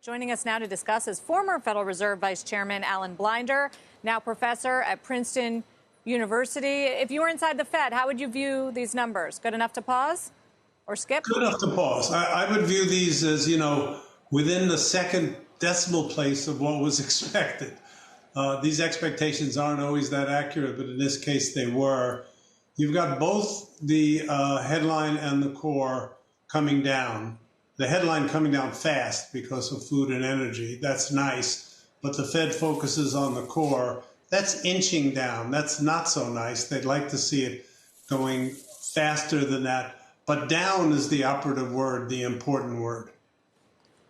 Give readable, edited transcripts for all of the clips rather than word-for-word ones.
Joining us now to discuss is former Federal Reserve Vice Chairman Alan Blinder, now professor at Princeton University. If you were inside the Fed, how would you view these numbers? Good enough to pause or skip? Good enough to pause. I would view these as, within the second decimal place of what was expected. These expectations aren't always that accurate, but in this case they were. You've got both the headline and the core coming down. The headline coming down fast because of food and energy. That's nice. But the Fed focuses on the core. That's inching down. That's not so nice. They'd like to see it going faster than that. But down is the operative word, the important word.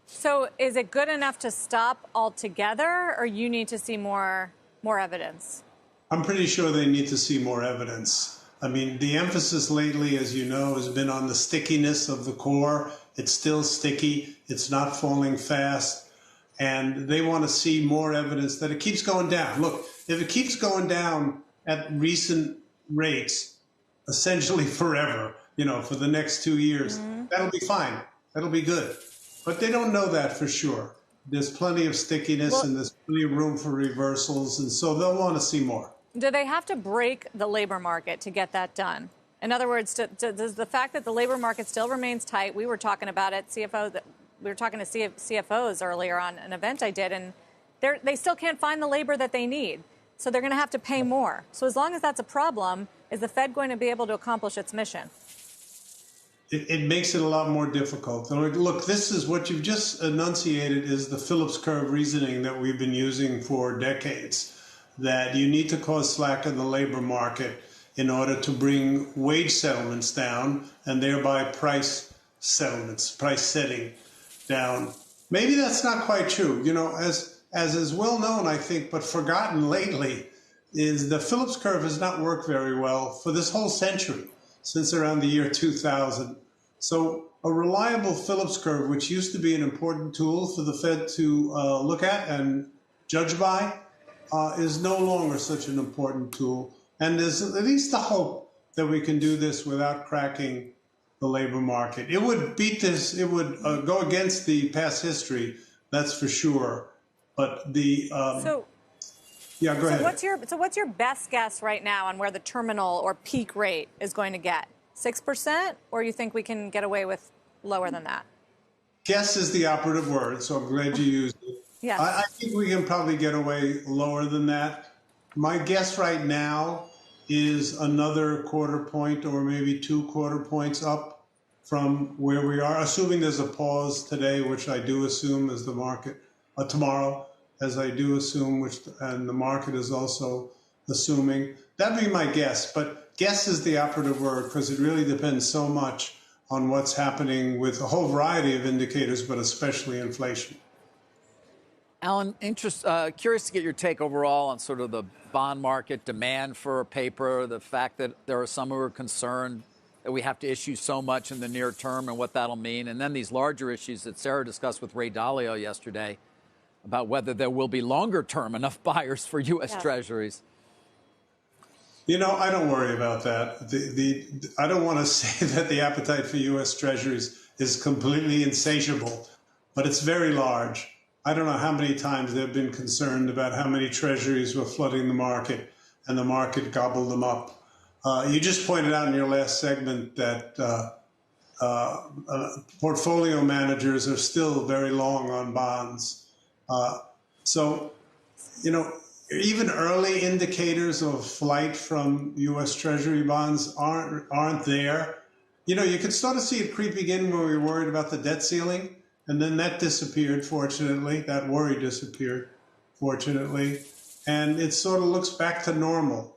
So is it good enough to stop altogether, or you need to see more evidence? I'm pretty sure they need to see more evidence. I mean, the emphasis lately, as you know, has been on the stickiness of the core. It's still sticky. It's not falling fast. And they want to see more evidence that it keeps going down. Look, if it keeps going down at recent rates, essentially forever, for the next 2 years, that'll be fine. That'll be good. But they don't know that for sure. There's plenty of stickiness and there's plenty of room for reversals. And so they'll want to see more. Do they have to break the labor market to get that done? In other words, does the fact that the labor market still remains tight, we were talking about it, we were talking to CFOs earlier on an event I did, and they still can't find the labor that they need. So they're going to have to pay more. So as long as that's a problem, is the Fed going to be able to accomplish its mission? It makes it a lot more difficult. Look, this is what you've just enunciated is the Phillips curve reasoning that we've been using for decades, that you need to cause slack in the labor market in order to bring wage settlements down and thereby price setting down. Maybe that's not quite true. As is well known, I think, but forgotten lately, is the Phillips curve has not worked very well for this whole century, since around the year 2000. So a reliable Phillips curve, which used to be an important tool for the Fed to look at and judge by, is no longer such an important tool. And there's at least the hope that we can do this without cracking the labor market. It would beat this. It would go against the past history, that's for sure. But the go ahead. What's your best guess right now on where the terminal or peak rate is going to get? 6%, or you think we can get away with lower than that? Guess is the operative word, so I'm glad you used it. Yes. I think we can probably get away lower than that. My guess right now is another quarter point or maybe 2 quarter points up from where we are, assuming there's a pause today, which I do assume is the market, tomorrow, as I do assume, and the market is also assuming. That'd be my guess, but guess is the operative word because it really depends so much on what's happening with a whole variety of indicators, but especially inflation. Alan, curious to get your take overall on sort of the bond market, demand for paper, the fact that there are some who are concerned that we have to issue so much in the near term and what that'll mean. And then these larger issues that Sarah discussed with Ray Dalio yesterday about whether there will be longer term enough buyers for U.S. Treasuries. I don't worry about that. I don't want to say that the appetite for U.S. Treasuries is completely insatiable, but it's very large. I don't know how many times they've been concerned about how many treasuries were flooding the market, and the market gobbled them up. You just pointed out in your last segment that portfolio managers are still very long on bonds. Even early indicators of flight from U.S. Treasury bonds aren't there. You could sort of see it creeping in when we were worried about the debt ceiling. And then that disappeared, fortunately. That worry disappeared, fortunately. And it sort of looks back to normal.